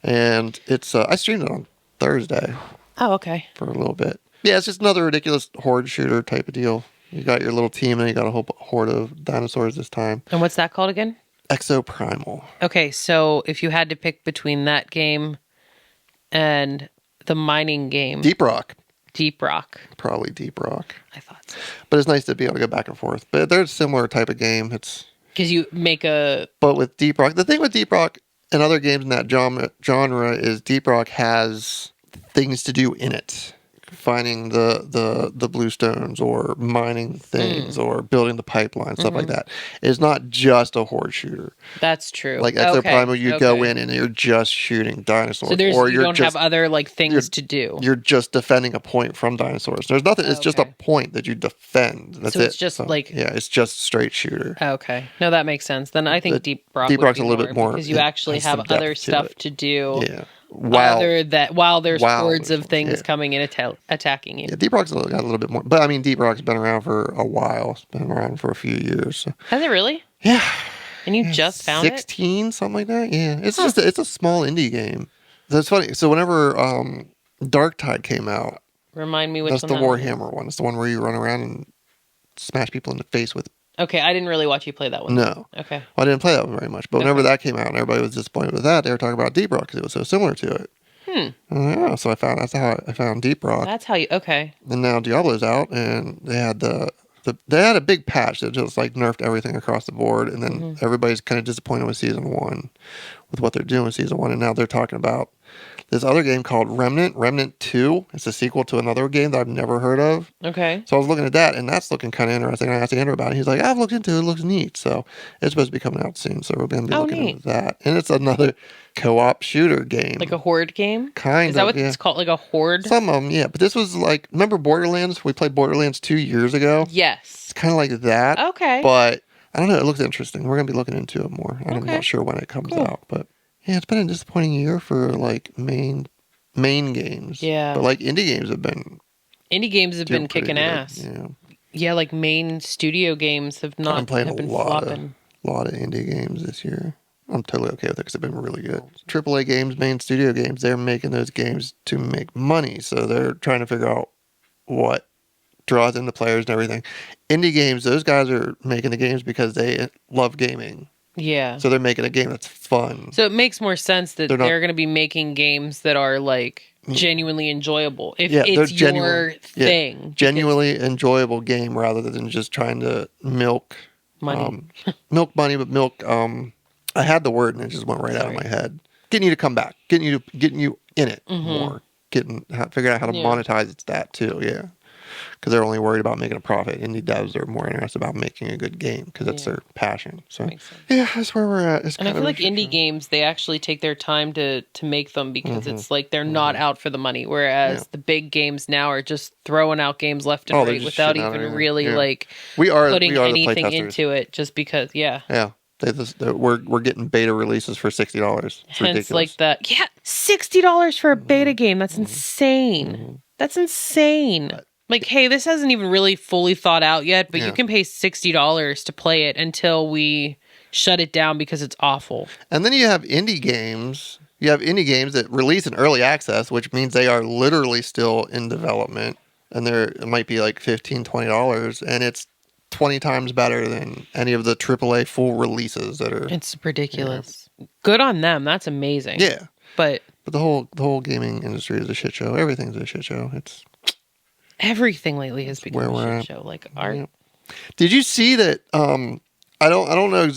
And it's I streamed it on Thursday. Oh, okay. For a little bit. Yeah, it's just another ridiculous horde shooter type of deal. You got your little team and you got a whole horde of dinosaurs this time. And what's that called again? Exoprimal. Okay, so if you had to pick between that game and the mining game, Deep Rock. Deep Rock. Probably Deep Rock. I thought so. But it's nice to be able to go back and forth. But they're a similar type of game. It's Because you make a... But with Deep Rock, the thing with Deep Rock and other games in that genre is Deep Rock has things to do in it. Finding the bluestones or mining things or building the pipeline, stuff like that. It's not just a horde shooter. That's true. Like Exoprimal, you go in and you're just shooting dinosaurs. So or you don't have other like things to do. You're just defending a point from dinosaurs. There's nothing. It's just a point that you defend. That's so it. It's just it's just straight shooter. Okay, no, that makes sense. Then I think Deep Rock's a little bit more because you actually have other stuff to do. Yeah. While there's hordes of things coming in attacking you. Yeah, Deep Rock's got a little bit more. But I mean, Deep Rock's been around for a while. It's been around for a few years. So. Has it really? Yeah. And you just found 16, something like that? Yeah. It's just it's a small indie game. So it's funny. So whenever Dark Tide came out. Remind me which that's one the Warhammer one. It's the one where you run around and smash people in the face with. Okay, I didn't really watch you play that one. No. Okay. Well, I didn't play that one very much. But whenever that came out and everybody was disappointed with that, they were talking about Deep Rock because it was so similar to it. Yeah, so that's how I found Deep Rock. That's how you... Okay. And now Diablo's out, and they had they had a big patch that just like nerfed everything across the board, and then everybody's kind of disappointed with Season 1, with what they're doing with Season 1, and now they're talking about this other game called Remnant 2. It's a sequel to another game that I've never heard of. Okay. So I was looking at that, and that's looking kind of interesting. I asked Andrew about it. He's like, I've looked into it. It looks neat. So it's supposed to be coming out soon. So we're going to be looking into that. And it's another co-op shooter game. Like a horde game? Kind of, Is that what it's called? Like a horde? Some of them, yeah. But this was like, remember Borderlands? We played Borderlands 2 years ago. Yes. It's kind of like that. Okay. But I don't know. It looks interesting. We're going to be looking into it more. I'm not sure when it comes out. But yeah, it's been a disappointing year for like main games. Yeah. But like indie games have been kicking ass. Yeah. Yeah, like main studio games have not I'm playing have been a lot flopping. of indie games this year. I'm totally okay with it because they've been really good. AAA games, main studio games, they're making those games to make money. So they're trying to figure out what draws in the players and everything. Indie games, those guys are making the games because they love gaming. Yeah. So they're making a game that's fun. So it makes more sense that they're going to be making games that are like genuinely enjoyable. If it's your thing. Yeah, genuinely enjoyable game rather than just trying to milk money. Milk money, but milk I had the word and it just went right out of my head. Getting you to come back, getting you in it more, figuring out how to monetize it's that too. Yeah, because they're only worried about making a profit. Indie devs are more interested about making a good game because that's their passion. So yeah, that's where we're at. And I feel like indie games, they actually take their time to make them because it's like they're not out for the money. Whereas the big games now are just throwing out games left and right without even really like putting anything into it just because. Yeah. We're getting beta releases for $60. It's hence ridiculous. Like that. Yeah, $60 for a beta game. That's insane. That's insane. Like, hey, this hasn't even really fully thought out yet, but you can pay $60 to play it until we shut it down because it's awful. And then you have indie games. You have indie games that release in early access, which means they are literally still in development. And it might be like $15, $20, and it's 20 times better than any of the AAA full releases that are. It's ridiculous. Good on them. That's amazing. Yeah. But the whole gaming industry is a shit show. Everything's a shit show. Everything lately has become a shit show. Like art. Yeah. Did you see that? I don't know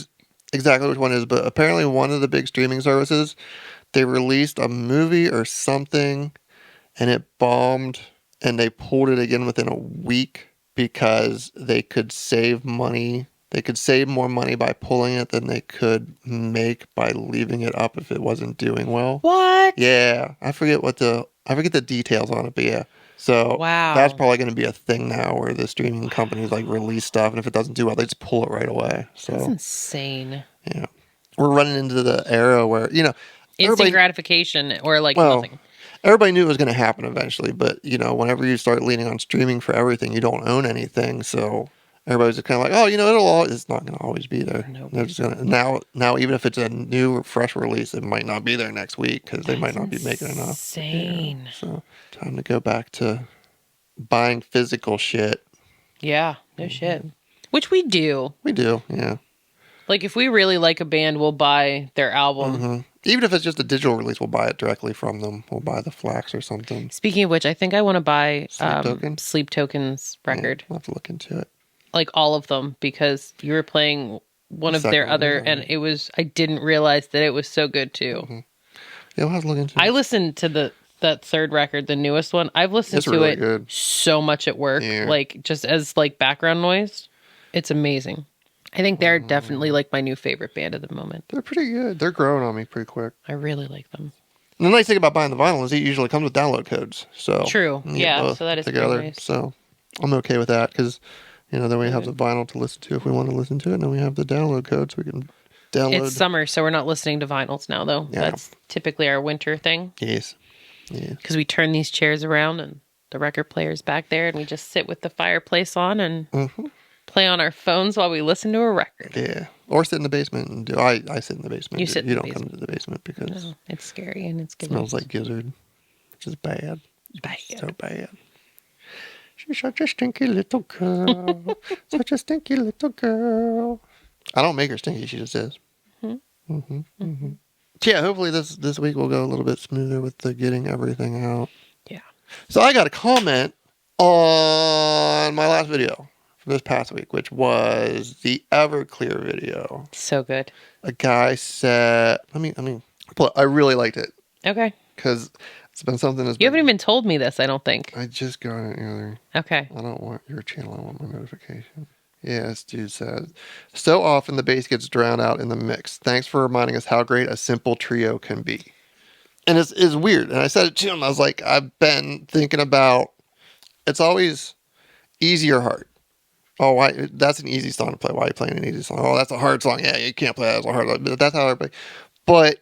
exactly which one it is, but apparently one of the big streaming services, they released a movie or something, and it bombed, and they pulled it again within a week because they could save money. They could save more money by pulling it than they could make by leaving it up if it wasn't doing well. What? Yeah, I forget the details on it, but yeah. So that's probably going to be a thing now where the streaming companies like release stuff, and if it doesn't do well, they just pull it right away. So that's insane. Yeah, we're running into the era where instant gratification or like nothing. Everybody knew it was going to happen eventually, but whenever you start leaning on streaming for everything, you don't own anything. So everybody's just kind of like, it's not going to always be there. Nope. They're just going to now, even if it's a new, fresh release, it might not be there next week because they might not be making enough. Insane. Yeah, so time to go back to buying physical shit. Yeah, no shit. Which we do. We do, yeah. Like, if we really like a band, we'll buy their album. Even if it's just a digital release, we'll buy it directly from them. We'll buy the flax or something. Speaking of which, I think I want to buy Sleep Token's record. Yeah, I'll have to look into it. Like, all of them, because you were playing one of their other, and it was, I didn't realize that it was so good, too. Yeah, we'll have to look into it. I listened to that third record, the newest one. I've listened to really it good. so much at work, like, just as, like, background noise. It's amazing. I think they're definitely like my new favorite band at the moment. They're pretty good. They're growing on me pretty quick. I really like them. And the nice thing about buying the vinyl is it usually comes with download codes. So true. Yeah. So that is together. Nice. So I'm okay with that because, then we have the vinyl to listen to if we want to listen to it, and then we have the download code so we can download. It's summer, so we're not listening to vinyls now, though. Yeah. That's typically our winter thing. Yes. Yeah. Because we turn these chairs around and the record player's back there, and we just sit with the fireplace on and. Play on our phones while we listen to a record. Yeah. Or sit in the basement and do. I sit in the basement. You don't come to the basement because no, it's scary and it smells like gizzard, which is bad. Bad. So bad. She's such a stinky little girl. Such a stinky little girl. I don't make her stinky. She just is. Yeah. Hopefully this week will go a little bit smoother with the getting everything out. Yeah. So I got a comment on my last video. This past week, which was the Everclear video. So good. A guy said, I really liked it. Okay. Because it's been something that's You haven't even told me this, I don't think. I just got it either. Okay. I don't want your channel, I want my notification. Yeah, this dude says, so often the bass gets drowned out in the mix. Thanks for reminding us how great a simple trio can be. And it's weird. And I said it to him, I was like, I've been thinking about, it's always easy or hard. Oh, why? That's an easy song to play. Why are you playing an easy song? Oh, that's a hard song. Yeah, you can't play that as a hard song. But that's how I play. But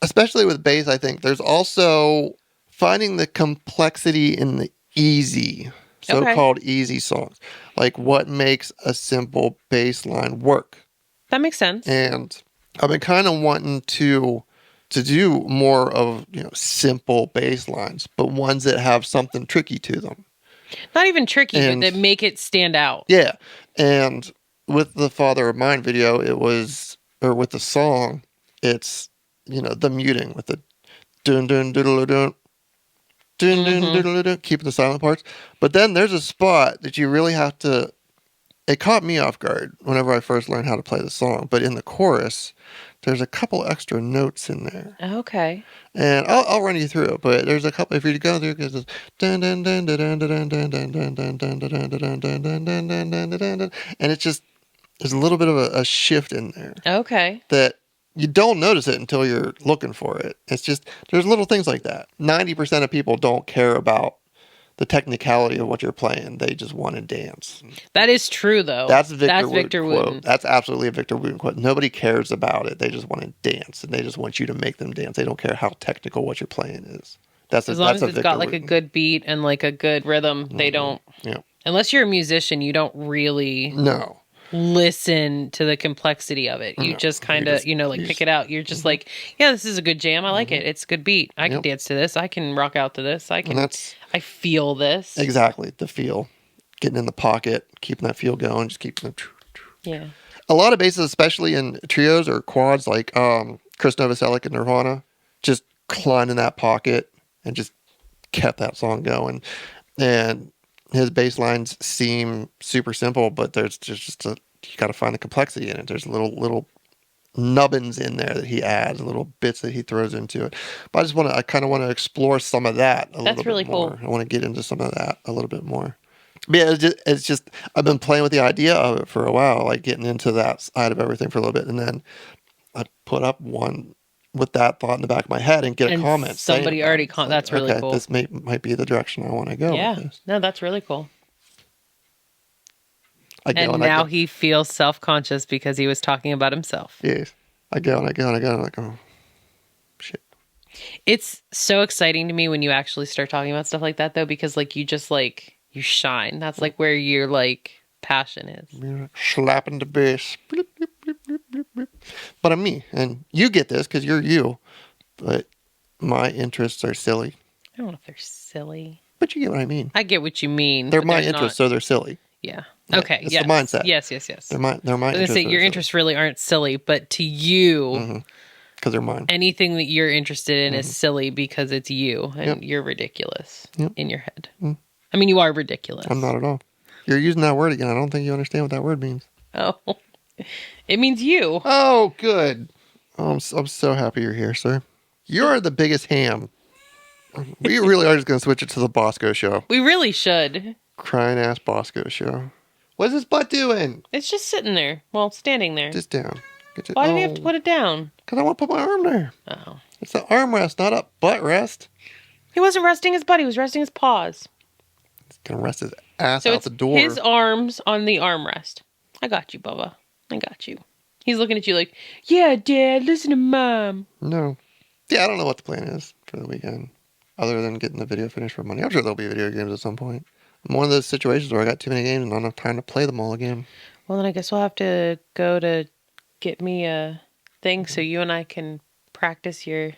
especially with bass, I think there's also finding the complexity in the easy, so-called easy songs. Like what makes a simple bass line work. That makes sense. And I've been kind of wanting to do more of, simple bass lines, but ones that have something tricky to them. Not even tricky, but that make it stand out. Yeah. And with the Father of Mine video, with the song, it's, the muting with the dun dun doodle dun dun dun doodle dun, keeping the silent parts. But then there's a spot that you really have to, it caught me off guard whenever I first learned how to play the song. But in the chorus, there's a couple extra notes in there. Okay. And I'll run you through it, but there's a couple. If you go through, because it's dun dun dun dun dun dun dun dun dun dun dun dun dun dun dun dun dun dun, and it's just there's a little bit of a shift in there. Okay. That you don't notice it until you're looking for it. It's just there's little things like that. 90% of people don't care about the technicality of what you're playing. They just want to dance. That is true, though. That's Victor Wooten quote. That's absolutely a Victor Wooten quote. Nobody cares about it. They just want to dance, and they just want you to make them dance. They don't care how technical what you're playing is. As long as it's got like a good beat and like a good rhythm, they don't. Yeah. Unless you're a musician, you don't really listen to the complexity of it. You just kind of, pick it out. You're just like, yeah, this is a good jam. I like it. It's a good beat. I can dance to this. I can rock out to this. I feel this. Exactly. The feel. Getting in the pocket, keeping that feel going, just keeping them. Yeah. A lot of basses, especially in trios or quads, like Chris Novoselic and Nirvana, just climbed in that pocket and just kept that song going. And his bass lines seem super simple, but there's just you got to find the complexity in it. There's little nubbins in there that he adds, little bits that he throws into it. But I kind of want to explore some of that a little bit more. That's really cool. I want to get into some of that a little bit more. But yeah, it's just I've been playing with the idea of it for a while, like getting into that side of everything for a little bit, and then I put up one with that thought in the back of my head and get a comment. Somebody already that's really cool. This might be the direction I want to go. Yeah, with this. No, that's really cool. Now he feels self-conscious because he was talking about himself. Yes, I go and I go and I go and I'm like, oh shit. It's so exciting to me when you actually start talking about stuff like that, though, because like you just like you shine. That's like where your like passion is. You're slapping the bass. Bloop, bloop, bloop, bloop, bloop, bloop. But I'm me, and you get this because you're you. But my interests are silly. I don't know if they're silly. But you get what I mean. I get what you mean. They're but my they're interests, not- so they're silly. Yeah. Yeah, Okay. it's Yes. the mindset. Yes. They're my I was gonna interests. say your interests really aren't silly, but to you, because they're mine. anything that you're interested in is silly because it's you, and Yep. you're ridiculous Yep. in your head. Mm. I mean, you are ridiculous. I'm not at all. You're using that word again. I don't think you understand what that word means. Oh, it means you. Oh, good. Oh, I'm so happy you're here, sir. You're the biggest ham. We really are just going to switch it to the Bosco show. We really should. Crying ass Bosco show. What's his butt doing? It's just sitting there. Well, standing there. Just down. Why did he have to put it down? Because I want to put my arm there. Oh. It's an arm rest, not a butt rest. He wasn't resting his butt. He was resting his paws. He's going to rest his ass So out it's the door. his arms on the armrest. I got you, Bubba. I got you. He's looking at you like, yeah, Dad, listen to Mom. No. Yeah, I don't know what the plan is for the weekend. Other than getting the video finished for Monday. I'm sure there'll be video games at some point. I'm one of those situations where I got too many games and not enough time to play them all again. Well, then I guess we'll have to go to get me a thing so you and I can practice your...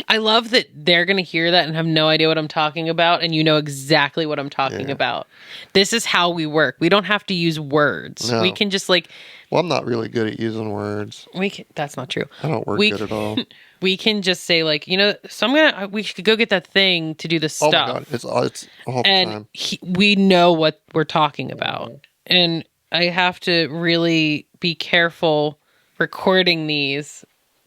I love that they're going to hear that and have no idea what I'm talking about, and you know exactly what I'm talking about. This is how we work. We don't have to use words. No. We can just like... Well, I'm not really good at using words. That's not true. I don't work good at all. We can just say like, so we should go get that thing to do the stuff. Oh my God. It's all the time. We know what we're talking about. And I have to really be careful recording these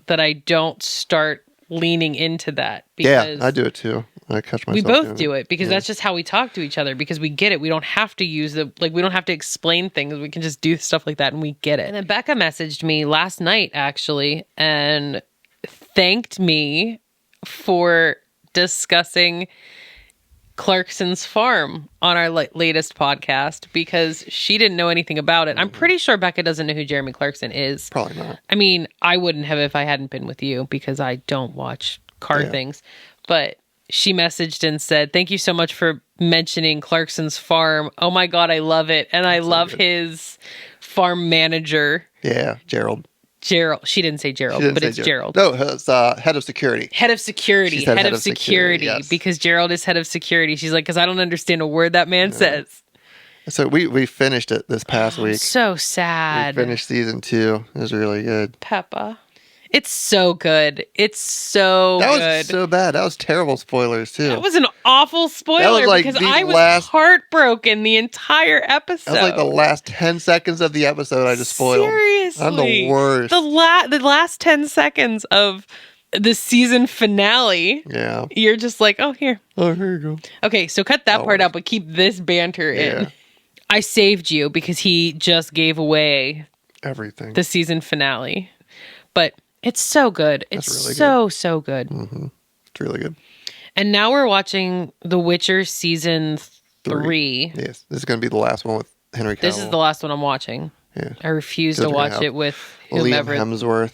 that I don't start leaning into that. Because yeah, I do it too. I catch myself. We both do it because that's just how we talk to each other, because we get it. We don't have to use we don't have to explain things. We can just do stuff like that and we get it. And then Becca messaged me last night actually and thanked me for discussing Clarkson's farm on our latest podcast because she didn't know anything about it. I'm pretty sure Becca doesn't know who Jeremy Clarkson is. Probably not. I mean, I wouldn't have if I hadn't been with you because I don't watch car things. But she messaged and said, "Thank you so much for mentioning Clarkson's farm. Oh my God, I love it. And I love his farm manager." Yeah, Gerald. She didn't say Gerald, but it's Gerald. No, it's head of security. Head of security. Head of security, yes. Because Gerald is head of security. She's like, because I don't understand a word that man says. So we finished it this past week. So sad. We finished season 2. It was really good. Peppa. It's so good. It's so good. That was so bad. That was terrible spoilers, too. That was an awful spoiler because I was heartbroken the entire episode. That was like the last 10 seconds of the episode I just spoiled. Seriously. I'm the worst. The last 10 seconds of the season finale. Yeah. You're just like, oh, here. Oh, here you go. Okay, so cut that part out, but keep this banter in. I saved you because he just gave away everything. The season finale. But it's so good. It's really so good. Mm-hmm. It's really good. And now we're watching The Witcher season 3. Yes. This is going to be the last one with Henry Cavill. This is the last one I'm watching. Yeah. I refuse to watch it with whomever. Liam Hemsworth.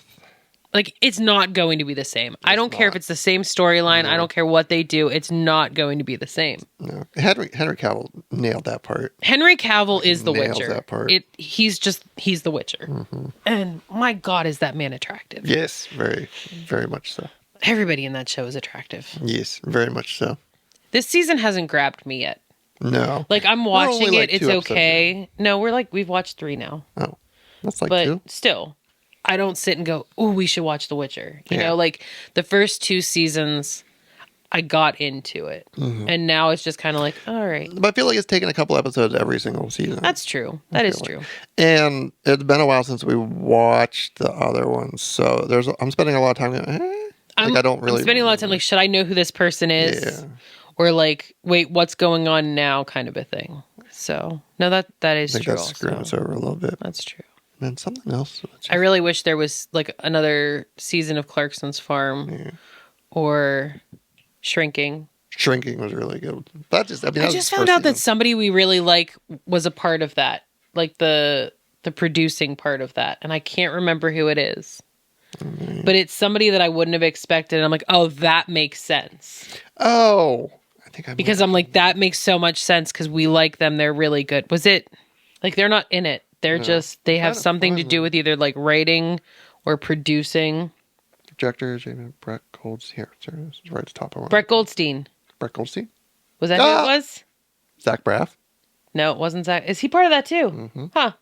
Like, it's not going to be the same. I don't care if it's the same storyline. No. I don't care what they do. It's not going to be the same. No. Henry Cavill nailed that part. Henry Cavill is the Witcher. That part. He's the Witcher. Mm-hmm. And my God, is that man attractive? Yes, very, very much so. Everybody in that show is attractive. Yes, very much so. This season hasn't grabbed me yet. No. Like, I'm watching it. It's okay. No, we've watched 3 now. Oh, that's like 2. But still, I don't sit and go, "Oh, we should watch The Witcher." You know, like the first 2 seasons, I got into it, and now it's just kind of like, all right. But I feel like it's taken a couple episodes every single season. That's true. That is true. And it's been a while since we watched the other ones, so I'm spending a lot of time going, I'm spending a lot of time like, should I know who this person is? Yeah. Or like, wait, what's going on now? Kind of a thing. So no, that is true. I think that's screwing us over a little bit. That's true. And something else. I really wish there was like another season of Clarkson's Farm or Shrinking. Shrinking was really good. I just found out that somebody we really like was a part of that, like the producing part of that, and I can't remember who it is. But it's somebody that I wouldn't have expected. I'm like, oh, that makes sense. Oh, because I'm like, that makes so much sense because we like them. They're really good. Was it like they're not in it? They're they have something to do with either like writing or producing. Projector, Brett Goldstein. Here, it's right at the top. Brett Goldstein. Brett Goldstein? Was that who it was? Zach Braff. No, it wasn't Zach. Is he part of that too? Mm-hmm. Huh.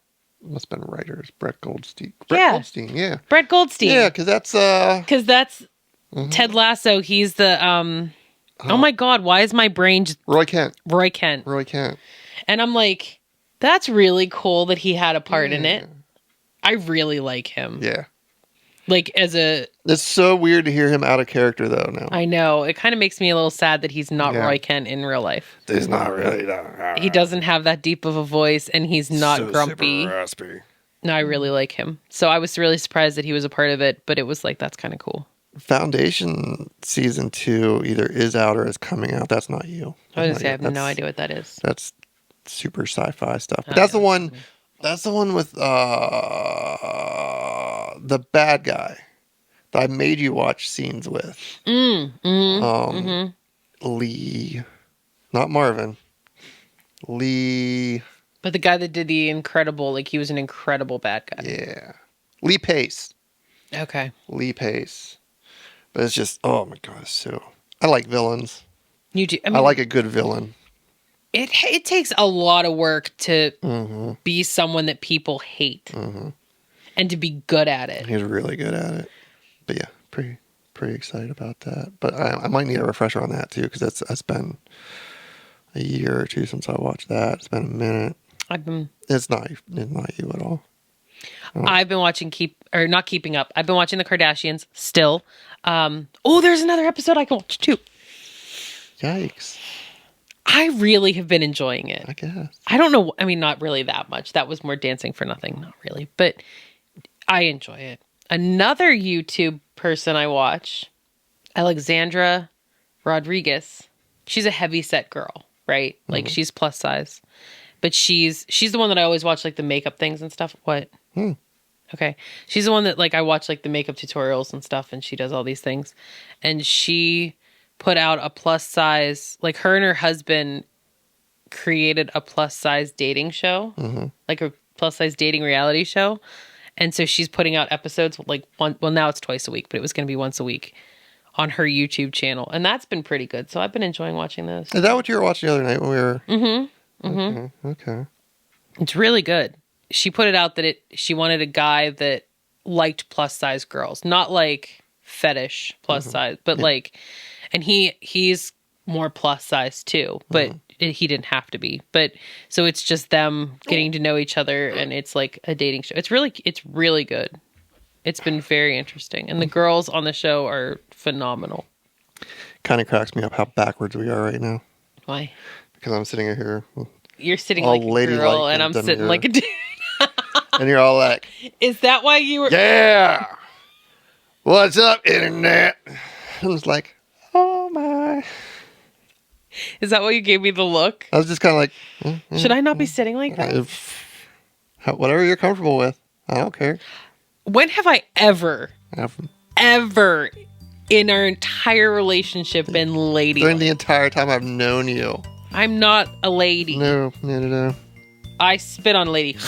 Must have been writers. Brett Goldstein. Goldstein, yeah. Brett Goldstein. Yeah, because that's... Because that's Ted Lasso. He's the... Oh my God, why is my brain just... Roy Kent. Roy Kent. And I'm like, that's really cool that he had a part in it. I really like him. Yeah. Like, as a... It's so weird to hear him out of character, though, now. I know. It kind of makes me a little sad that he's not Roy Kent in real life. He's not really... He doesn't have that deep of a voice, and he's not grumpy. Super raspy. No, I really like him. So I was really surprised that he was a part of it, but it was like, that's kind of cool. Foundation season 2 either is out or is coming out. That's not you. I was going to say, I have no idea what that is. That's super sci-fi stuff. But that's the one... That's the one with the bad guy that I made you watch scenes with. Lee, not Marvin. Lee. But the guy that did the incredible, like he was an incredible bad guy. Yeah. Lee Pace. Okay. Lee Pace. But it's just, oh my God, so... I like villains. You do. I like a good villain. It takes a lot of work to be someone that people hate and to be good at it. He's really good at it. But yeah, pretty excited about that. But I might need a refresher on that too, because it's been a year or two since I watched that. It's been a minute. It's not you at all. I've been watching not keeping up. I've been watching the Kardashians still. There's another episode I can watch too. Yikes. I really have been enjoying it. I guess. I don't know. I mean, not really that much. That was more Dancing for Nothing. Not really. But I enjoy it. Another YouTube person I watch, Alexandra Rodriguez. She's a heavy-set girl, right? Like, she's plus size. But she's the one that I always watch, like, the makeup things and stuff. What? Okay. She's the one that, like, I watch, like, the makeup tutorials and stuff, and she does all these things. And she... put out a plus size, like her and her husband created a plus size dating show, like a plus size dating reality show. And so she's putting out episodes like now it's twice a week, but it was going to be once a week on her YouTube channel. And that's been pretty good. So I've been enjoying watching those. Is that what you were watching the other night when we were? Okay. It's really good. She put it out that she wanted a guy that liked plus size girls, not like fetish plus size, but like, and he's more plus size too, but he didn't have to be. But so it's just them getting to know each other, and it's like a dating show. It's really good. It's been very interesting, and the girls on the show are phenomenal. Kind of cracks me up how backwards we are right now. Why? Because I'm sitting here. You're sitting like a girl, and I'm sitting like a dude. And you're all like, "Is that why you were?" Yeah. What's up, internet? I was like, oh my. Is that why you gave me the look? I was just kind of like, should I not be sitting like that? Whatever you're comfortable with. I don't care. When have I ever in our entire relationship been ladylike? During the entire time I've known you. I'm not a lady. No. I spit on a lady.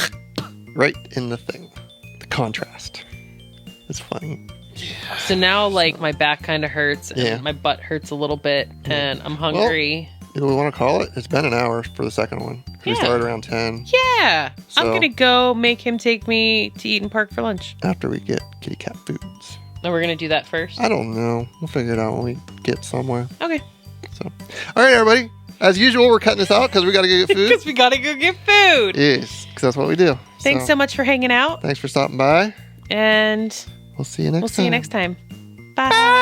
Right in the thing. The contrast. It's funny. Yeah. So now, like, my back kind of hurts, and my butt hurts a little bit, and I'm hungry. Well, do we want to call it? It's been an hour for the second one. We started around 10. Yeah. So, I'm going to go make him take me to Eaton Park for lunch. After we get kitty cat foods. No, we're going to do that first? I don't know. We'll figure it out when we get somewhere. Okay. So, all right, everybody. As usual, we're cutting this out because we got to go get food. Because we got to go get food. Yes, because that's what we do. Thanks so much for hanging out. Thanks for stopping by. And we'll see you next time. Bye.